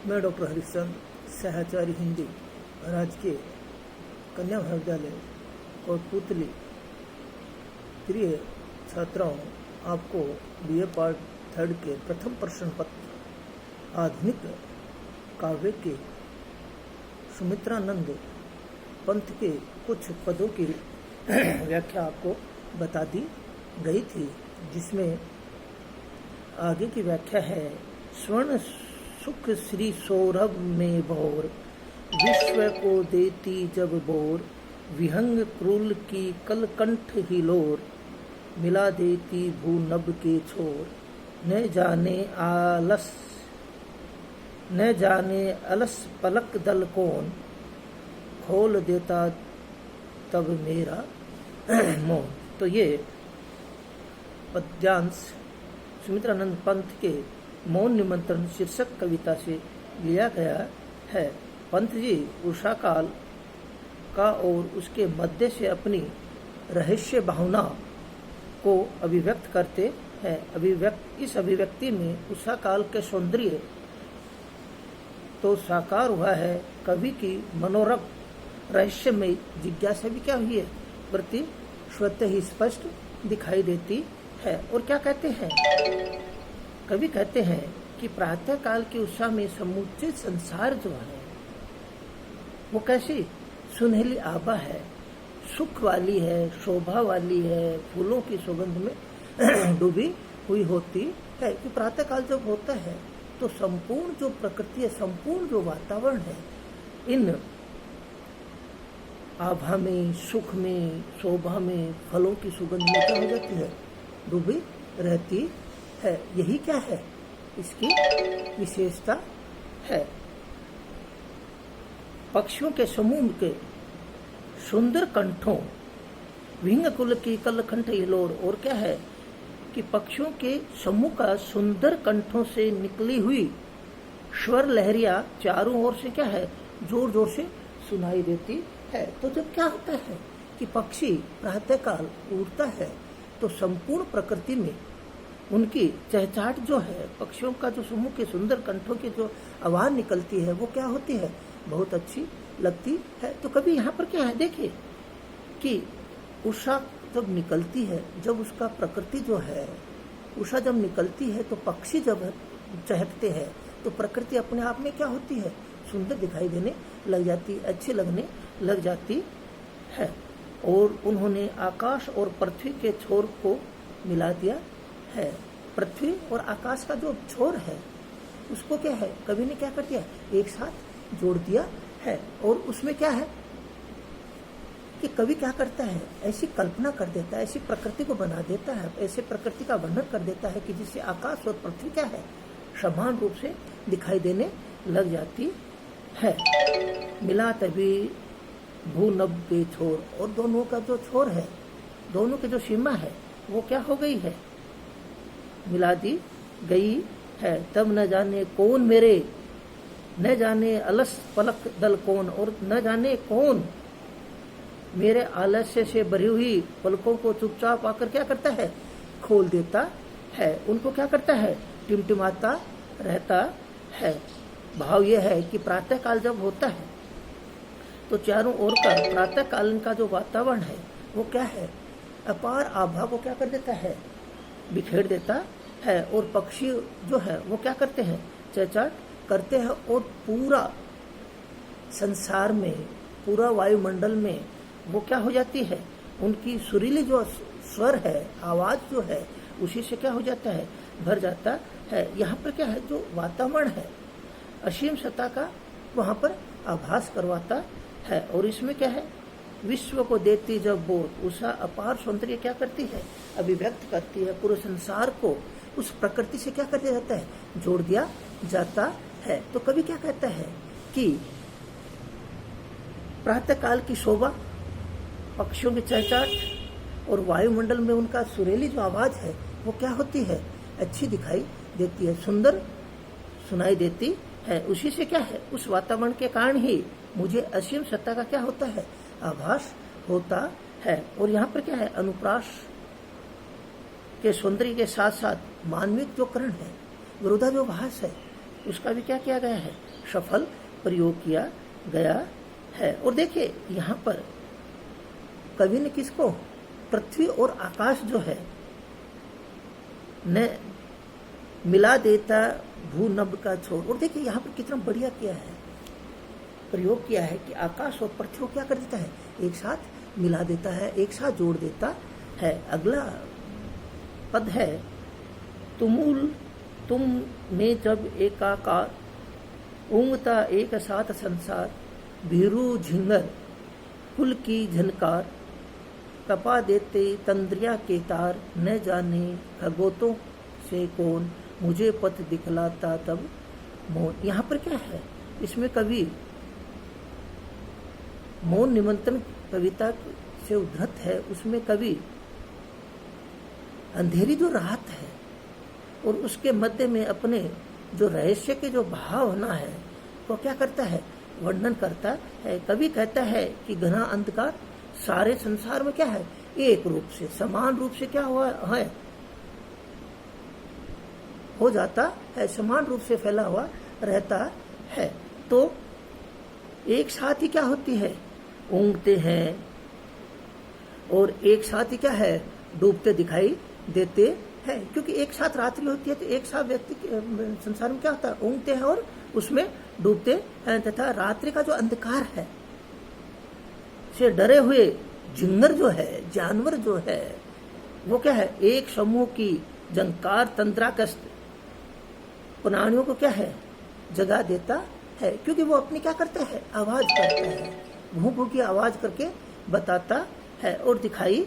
मैं डॉक्टर हरिश्चंद्र, सहचारी हिंदी, राजकीय कन्या महाविद्यालय और पुतली प्रिय छात्राओं, आपको बीए पार्ट 3 के प्रथम प्रश्न पत्र आधुनिक काव्य के सुमित्रानंद पंथ के कुछ पदों की व्याख्या आपको बता दी गई थी, जिसमें आगे की व्याख्या है। स्वर्ण सुख श्री सौरभ में भोर, विश्व को देती जब बोर, विहंग क्रूल की कलकंठ हिलोर, मिला देती भू नभ के छोर, न जाने अलस पलक दल कौन, खोल देता तब मेरा मौन। तो ये पद्यांश सुमित्रानंद पंथ के मौन निमंत्रण शीर्षक कविता से लिया गया है। पंथ जी उषा काल का और उसके मध्य से अपनी रहस्य भावना को अभिव्यक्त करते हैं। इस अभिव्यक्ति में उषा काल के सौंदर्य तो साकार हुआ है, कवि की मनोरम रहस्य में जिज्ञासा भी क्या हुई है, प्रति स्वतः ही स्पष्ट दिखाई देती है। और क्या कहते हैं कवि, कहते हैं कि प्रातः काल की उषा में समुचित संसार जो है वो कैसी सुनहली आभा है, सुख वाली है, शोभा वाली है, फूलों की सुगंध में डूबी हुई होती है। कि प्रातः काल जब होता है तो संपूर्ण जो प्रकृति है, संपूर्ण जो वातावरण है, इन आभा में, सुख में, शोभा में, फलों की सुगंध में क्या हो जाती है, डूबी रहती है। यही क्या है, इसकी विशेषता है। पक्षियों के समूह के सुंदर कंठों, विहंग कुल की कलकंठ हिलोर, और क्या है कि पक्षियों के समूह का सुंदर कंठों से निकली हुई स्वर लहरियां चारों ओर से क्या है, जोर जोर से सुनाई देती है। तो जब क्या होता है कि पक्षी प्रातःकाल उड़ता है तो संपूर्ण प्रकृति में उनकी चहचहाट जो है, पक्षियों का जो समूह के सुंदर कंठों की जो आवाज निकलती है वो क्या होती है, बहुत अच्छी लगती है। तो कभी यहाँ पर क्या है, देखिए कि उषा जब निकलती है, जब उसका प्रकृति जो है, उषा जब निकलती है तो पक्षी जब चहकते हैं तो प्रकृति अपने आप में क्या होती है, सुंदर दिखाई देने लग जाती, अच्छी लगने लग जाती है। और उन्होंने आकाश और पृथ्वी के छोर को मिला दिया है। पृथ्वी और आकाश का जो छोर है उसको क्या है, कवि ने क्या कर दिया, एक साथ जोड़ दिया है। और उसमें क्या है कि कवि क्या करता है, ऐसी कल्पना कर देता है, ऐसी प्रकृति को बना देता है, ऐसे प्रकृति का वर्णन कर देता है कि जिससे आकाश और पृथ्वी क्या है, समान रूप से दिखाई देने लग जाती है। मिला तभी भू नभ के छोर, और दोनों का जो छोर है, दोनों की जो सीमा है वो क्या हो गई है, मिला दी गई है। तब न जाने कौन मेरे, न जाने अलस पलक दल कौन, और न जाने कौन मेरे आलस्य से भरी हुई पलकों को चुपचाप आकर क्या करता है, खोल देता है, उनको क्या करता है, टिमटिमाता रहता है। भाव यह है कि प्रातः काल जब होता है तो चारों ओर का प्रातः कालीन का जो वातावरण है वो क्या है, अपार आभा को क्या कर देता है, बिखेर देता है। और पक्षी जो है वो क्या करते हैं, चहचहाट करते हैं, और पूरा संसार में, पूरा वायुमंडल में वो क्या हो जाती है, उनकी सुरीली जो स्वर है, आवाज जो है, उसी से क्या हो जाता है, भर जाता है। यहाँ पर क्या है, जो वातावरण है असीम सत्ता का वहां पर आभास करवाता है। और इसमें क्या है, विश्व को देती जब बोर, उषा अपार सौंदर्य क्या करती है, अभिव्यक्त करती है। पूरे संसार को उस प्रकृति से क्या कर दिया जाता है, जोड़ दिया जाता है। तो कवि क्या कहता है कि प्रातः काल की शोभा, पक्षियों की चहचहाट और वायुमंडल में उनका सुरीली जो आवाज है वो क्या होती है, अच्छी दिखाई देती है, सुंदर सुनाई देती है। उसी से क्या है, उस वातावरण के कारण ही मुझे असीम सत्ता का क्या होता है, आभास होता है। और यहाँ पर क्या है, अनुप्रास के सौंदर्य के साथ साथ मानविक जो करण है, विरोधाभास है, उसका भी क्या किया गया है, सफल प्रयोग किया गया है। और देखिए यहाँ पर कवि ने किसको, पृथ्वी और आकाश जो है न मिला देता भूनभ का छोर। और देखिए यहाँ पर कितना बढ़िया किया है, प्रयोग किया है कि आकाश और पृथ्वी को क्या कर देता है, एक साथ मिला देता है, एक साथ जोड़ देता है। अगला पद है, तुम में जब एकाकार ऊँगता एक साथ संसार, भीरू झिंगर कुल की झनकार, कपा देते तंद्रिया के तार, न जाने खगोतों से कौन, मुझे पथ दिखलाता तब मौन। यहाँ पर क्या है, इसमें कवि मौन निमंत्रण कविता से उद्धृत है। उसमें कवि अंधेरी जो रात है और उसके मध्य में अपने जो रहस्य के जो भावना है वो क्या करता है, वर्णन करता है। कवि कहता है कि घना अंधकार सारे संसार में क्या है, एक रूप से समान रूप से क्या हुआ है, हो जाता है, समान रूप से फैला हुआ रहता है। तो एक साथ ही क्या होती है, ऊँगते हैं और एक साथ ही क्या है, डूबते दिखाई देते हैं। क्योंकि एक साथ रात्रि होती है तो एक साथ व्यक्ति संसार में क्या होता है, ऊँगते हैं और उसमें डूबते हैं। तथा रात्रि का जो अंधकार है से डरे हुए झिंगर जो है, जानवर जो है, वो क्या है, एक समूह की झंकार तंद्राकस्त प्राणियों को क्या है, जगा देता है। क्योंकि वो अपनी क्या करता है, आवाज करता है, भूं भूं की आवाज करके बताता है और दिखाई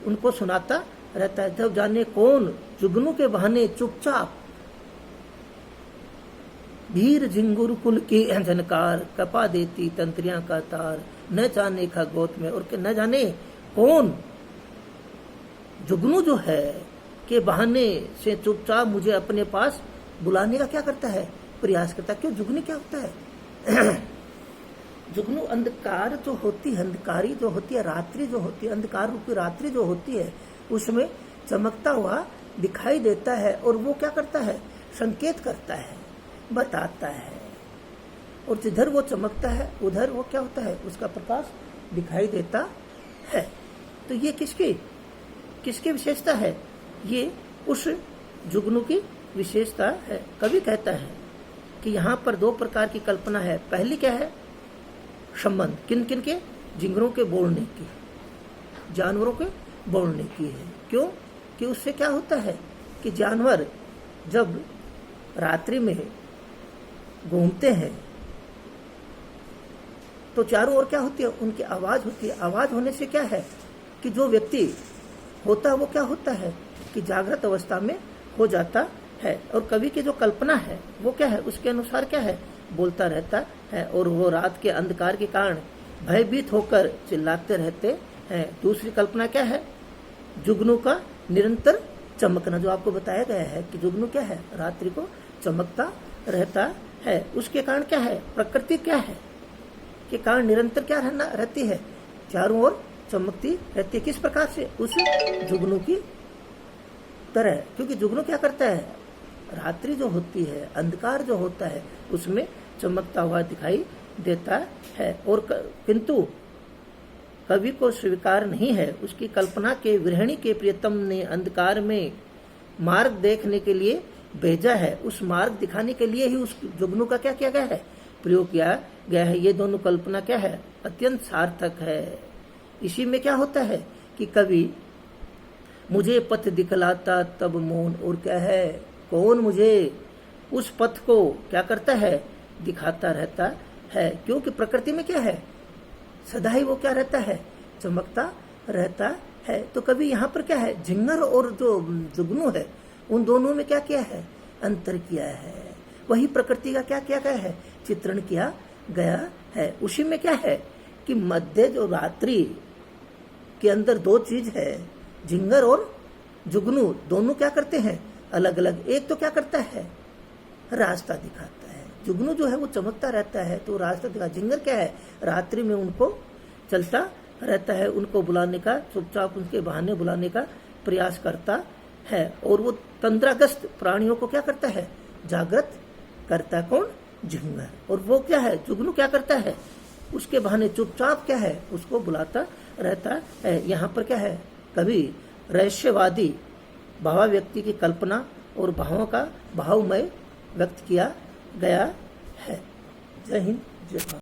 उनको सुनाता रहता है। जब जाने कौन जुगनू के बहाने चुपचाप भीर झिंगुर कुल की झनकार, कपा देती तंत्रियां का तार, न जाने खगोत में, और न जाने कौन जुगनू जो है के बहाने से चुपचाप मुझे अपने पास बुलाने का क्या करता है, प्रयास करता है। क्यों, जुगनू क्या होता है जुगनू अंधकार जो होती है, अंधकारी जो होती है, रात्रि जो होती है, अंधकार रूपी रात्रि जो होती है, उसमें चमकता हुआ दिखाई देता है। और वो क्या करता है, संकेत करता है, बताता है। और जिधर वो चमकता है उधर वो क्या होता है, उसका प्रकाश दिखाई देता है। तो ये किसकी विशेषता है, ये उस जुगनू की विशेषता है। कवि कहता है कि यहाँ पर दो प्रकार की कल्पना है। पहली क्या है, संबंध किन किन के, झिंगरों के बोलने की, जानवरों के बोलने की है। क्यों कि उससे क्या होता है कि जानवर जब रात्रि में घूमते हैं तो चारों ओर क्या होती है, उनकी आवाज होती है। आवाज होने से क्या है कि जो व्यक्ति होता है वो क्या होता है कि जागृत अवस्था में हो जाता है। और कवि की जो कल्पना है वो क्या है, उसके अनुसार क्या है, बोलता रहता है। और वो रात के अंधकार के कारण भयभीत होकर चिल्लाते रहते हैं। दूसरी कल्पना क्या है, जुगनू का निरंतर चमकना, जो आपको बताया गया है कि जुगनू क्या है, रात्रि को चमकता रहता है। उसके कारण क्या है, प्रकृति क्या है के कारण निरंतर क्या रहती है, चारों ओर चमकती रहती है। किस प्रकार से, उस जुगनू की तरह। क्योंकि जुगनू क्या करता है, रात्रि जो होती है, अंधकार जो होता है, उसमें चमकता हुआ दिखाई देता है। और किंतु कवि को स्वीकार नहीं है, उसकी कल्पना के गृहिणी के प्रियतम ने अंधकार में मार्ग देखने के लिए भेजा है। उस मार्ग दिखाने के लिए ही उस जुगनू का क्या किया गया है, प्रयोग किया गया है। ये दोनों कल्पना क्या है, अत्यंत सार्थक है। इसी में क्या होता है कि कवि मुझे पथ दिखलाता तब मौन, और क्या है, कौन मुझे उस पथ को क्या करता है, दिखाता रहता है। क्योंकि प्रकृति में क्या है, सदा ही वो क्या रहता है, चमकता रहता है। तो कभी यहाँ पर क्या है, झिंगर और जो जुगनू है, उन दोनों में क्या किया है, अंतर किया है। वही प्रकृति का क्या किया गया है, चित्रण किया गया है। उसी में क्या है कि मध्य जो रात्रि के अंदर दो चीज है, झिंगर और जुगनू, दोनों क्या करते हैं, अलग अलग। एक तो क्या करता है, रास्ता दिखाता है, जुगनू जो है वो चमकता रहता है तो रास्ता दिखा। झिंगर क्या है, रात्रि में उनको चलता रहता है, उनको बुलाने का, चुपचाप उनके बहाने बुलाने का प्रयास करता है। और वो तंद्राग्रस्त प्राणियों को क्या करता है, जागृत करता कौन? झिंगर। और वो क्या है? जुगनू क्या करता है? उसके बहाने चुपचाप क्या है? उसको बुलाता रहता है। यहाँ पर क्या है? कभी रहस्यवादी भावाव्यक्ति की कल्पना और भावों का भावमय व्यक्त किया गया है। जय हिंद, जय भारत।